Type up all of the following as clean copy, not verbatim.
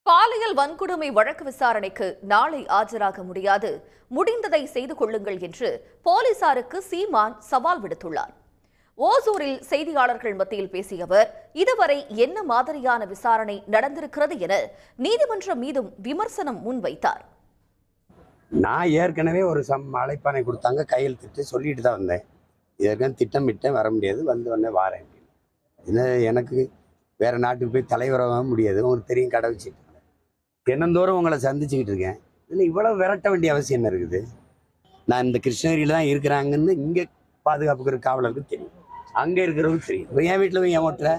பாலியல் வன்கொடுமை வழக்கு விசாரணைக்கு நாளை ஆஜராக முடியாது, முடிந்ததை செய்து கொள்ளுங்கள் என்று போலீசாருக்கு சீமான் சவால் விடுத்துள்ளார். ஓசூரில் செய்தியாளர்கள் மத்தியில் பேசிய அவர், இதுவரை என்ன மாதிரியான விசாரணை நடந்திருக்கிறது என நீதிமன்றம் மீதும் விமர்சனம் முன்வைத்தார். நான் ஏற்கனவே ஒரு அழைப்பானை கொடுத்தாங்க, கையெழுத்திட்டு சொல்லிட்டு தான் வந்தேன். இதற்கான திட்டமிட்டேன், வர முடியாது, வந்து வாரேன். எனக்கு வேற நாட்டுக்கு போய் தலைவராக முடியாது, உங்களுக்கு தெரியும், கடை வச்சுட்டு தினந்தோறும் உங்களை சந்திச்சுக்கிட்டு இருக்கேன். இதில் இவ்வளவு விரட்ட வேண்டிய அவசியம் என்ன இருக்குது? நான் இந்த கிருஷ்ணகிரியில் தான் இருக்கிறாங்கன்னு இங்கே பாதுகாப்புக்கிற காவலருக்கு தெரியும், அங்கே இருக்கிறவங்களுக்கு தெரியும். இப்போ என் வீட்டில் போய் என் ஓட்டுற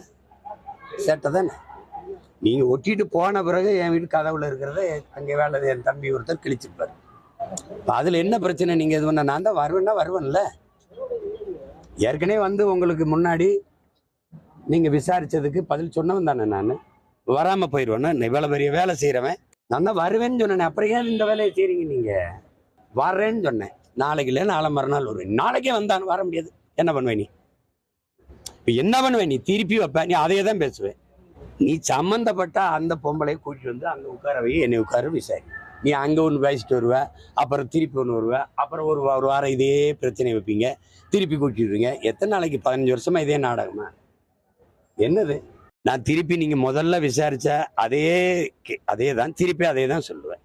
சேட்டை தானே. நீங்கள் ஒட்டிட்டு போன பிறகு என் வீட்டு கதவுல இருக்கிறத அங்கே வேலை என் தம்பி ஒருத்தர் கிழிச்சிருப்பார். அதில் என்ன பிரச்சனை? நீங்கள் இது பண்ண நான் தான் வருவேன்ல. ஏற்கனவே வந்து உங்களுக்கு முன்னாடி நீங்கள் விசாரித்ததுக்கு பதில் சொன்னவன் தானே. நான் வராமல் போயிடுவேன்னா இவ்வளோ பெரிய வேலை செய்கிறவன் நான் தான் வருவேன்னு சொன்னேன். அப்புறம் ஏன் இந்த வேலையை செய்கிறீங்க? நீங்கள் வர்றேன்னு சொன்னேன், நாளைக்கு இல்லை நாளை மறுநாள் வருவேன். நாளைக்கே வந்தான்னு வர முடியாது, என்ன பண்ணுவேன்? நீ இப்போ என்ன பண்ணுவேன்? நீ திருப்பி வைப்பேன், நீ அதையே தான் பேசுவேன். நீ சம்மந்தப்பட்ட அந்த பொம்பளையை கூட்டிட்டு வந்து அங்கே உட்கார வை, என்னை உட்கார விசாரி. நீ அங்கே ஒன்று பேசிட்டு வருவ, அப்புறம் திருப்பி ஒன்று வருவ, அப்புறம் ஒரு வாரம் இதே பிரச்சனை வைப்பீங்க, திருப்பி கூட்டிடுவீங்க. எத்தனை நாளைக்கு? 15 வருஷமா இதே நாடகமா? என்னது? நான் திருப்பி நீங்கள் முதல்ல விசாரிச்ச அதே தான் திருப்பி அதே தான் சொல்லுவேன்.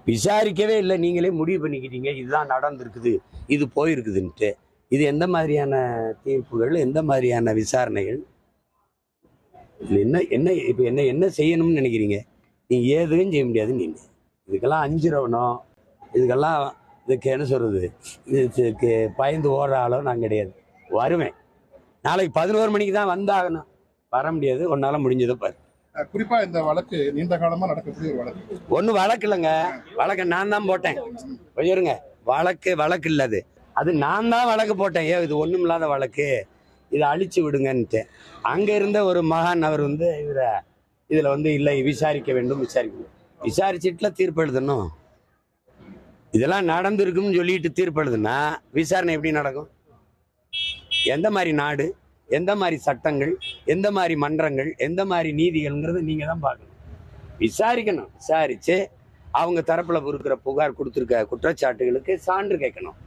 விசாரிக்கவே இல்லை, நீங்களே முடிவு பண்ணிக்கிட்டீங்க இதுதான் நடந்திருக்குது, இது போயிருக்குதுன்ட்டு. இது எந்த மாதிரியான தீர்ப்புகள், எந்த மாதிரியான விசாரணைகள்? என்ன இப்போ என்ன செய்யணும்னு நினைக்கிறீங்க? நீங்கள் எதுவும் செய்ய முடியாது. நீங்கள் இதுக்கெல்லாம் அஞ்சுறவனோ, இதுக்கு என்ன சொல்கிறது, இதுக்கு பயந்து ஓடுற ஆளோ நான் கிடையாது. வருவேன். நாளைக்கு 11 மணிக்கு தான் வந்தாகணும், வர முடியாது. ஒன்னால முடிஞ்சதை பாரு. குறிப்பா இந்த வழக்கு நீண்ட காலமா நடக்கக்கூடிய ஒரு வழக்கு. ஒன்றும் வழக்கு இல்லைங்க, வழக்கை நான் தான் போட்டேன். கொஞ்சம் வழக்கு இல்லை, அது நான் தான் வழக்கு போட்டேன். இது ஒன்றும் இல்லாத வழக்கு, இதை அழிச்சு விடுங்கன்ட்டு. அங்கே இருந்த ஒரு மகான் அவர் வந்து இதில் இல்லை விசாரிக்க வேண்டும், விசாரிச்சுட்டுல தீர்ப்பு எழுதணும். இதெல்லாம் நடந்திருக்குன்னு சொல்லிட்டு தீர்ப்பு எழுதுனா விசாரணை எப்படி நடக்கும்? எந்த மாதிரி நாடு, எந்த மாதிரி சட்டங்கள், எந்த மாதிரி மன்றங்கள், எந்த மாதிரி நீதிகள்ங்கிறது நீங்கள் தான் பார்க்கணும். விசாரிக்கணும். விசாரித்து அவங்க தரப்பில் இருக்கிற புகார் கொடுத்துருக்க குற்றச்சாட்டுகளுக்கு சான்று கேட்கணும்.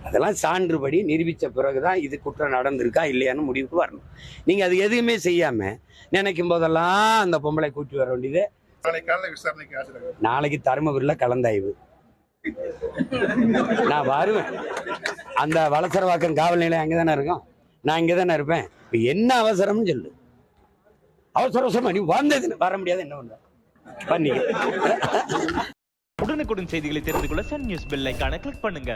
அதெல்லாம் சான்றுபடி நிரூபித்த பிறகுதான் இது குற்றம் நடந்திருக்கா இல்லையான்னு முடிவுக்கு வரணும். நீங்கள் அது எதுவுமே செய்யாமல் நினைக்கும் போதெல்லாம் அந்த பொம்பளை கூட்டி வர வேண்டியது. நாளைக்கு தருமபுரியில் கலந்தாய்வு, நான் வருவேன். அந்த வலசரவாக்கம் காவல் நிலையம் அங்கே தானே இருக்கும், நான் இங்கே தானே இருப்பேன். இப்போ என்ன அவசரம்னு சொல்லு. அவசரமா நீ வந்தது வர முடியாது, என்ன பண்ண பண்ணி. உடனுக்குடன் செய்திகளை தெரிந்து கொள்ள சன் நியூஸ் பெல் ஐகானை கிளிக் பண்ணுங்க.